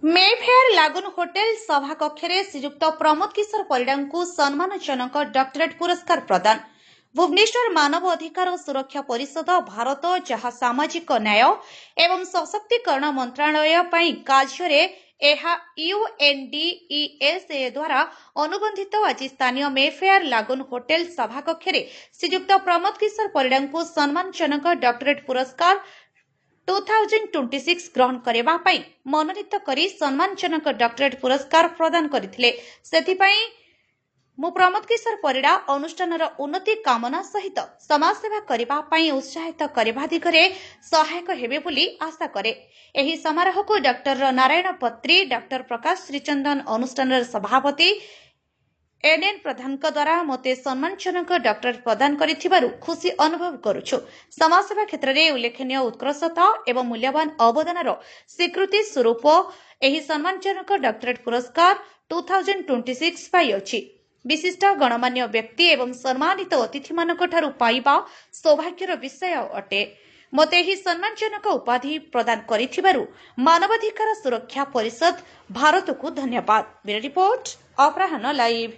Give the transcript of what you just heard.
Mayfair लागून hotel सभाकक्षे श्रीजुक्त प्रमोद किशोर परिडा को सम्मानजनक डॉक्टरेट पुरस्कार प्रदान। भुवनेश्वर मानव अधिकार और सुरक्षा परिषद भारत जहाँ सामाजिक न्याय एवं सशक्तिकरण मंत्रालय कार्य UNDESA द्वारा अनुबंधित आज स्थानीय मेफेयर लागून होटेल सभाकक्षे श्रीजुक्त प्रमोद किशोर परिडा को सम्मानजनक डॉक्टरेट पुरस्कार 2026 ग्रहण करबा पई मनोनीत करी सम्मानजनक डॉक्टरेट पुरस्कार प्रदान करथिले। सेथिपई मु प्रमोद किशोर परिडा अनुष्ठानर उन्नति कामना सहित समाज सेवा करबा पई उत्साहित करबा दिगरे सहायक हेबे बोली आशा करे। एही समारोह को डॉक्टर नारायण पत्री, डॉक्टर प्रकाश श्रीचंदन अनुष्ठानर सभापति NN प्रधान द्वारा मते सम्मानजनक डॉक्टरेट प्रदान करिथिबारु खुशी अनुभव करुछु। समाज सेवा क्षेत्र में उल्लेखनीय उत्कृष्टता एवं मूल्यवान अवदानर स्वीकृति स्वरूप एही सम्मानजनक डॉक्टरेट पुरस्कार 2026 पाई अछि। विशिष्ट गणमान्य व्यक्ति एवं सम्मानित अतिथि मानक ठारु पाइबा सौभाग्यर विषय अटे। मते एही सम्मानजनक उपाधि प्रदान करिथिबारु मानवाधिकार सुरक्षा परिषद भारत को धन्यवाद। ब्यूरो रिपोर्ट अपराह्न लाइव।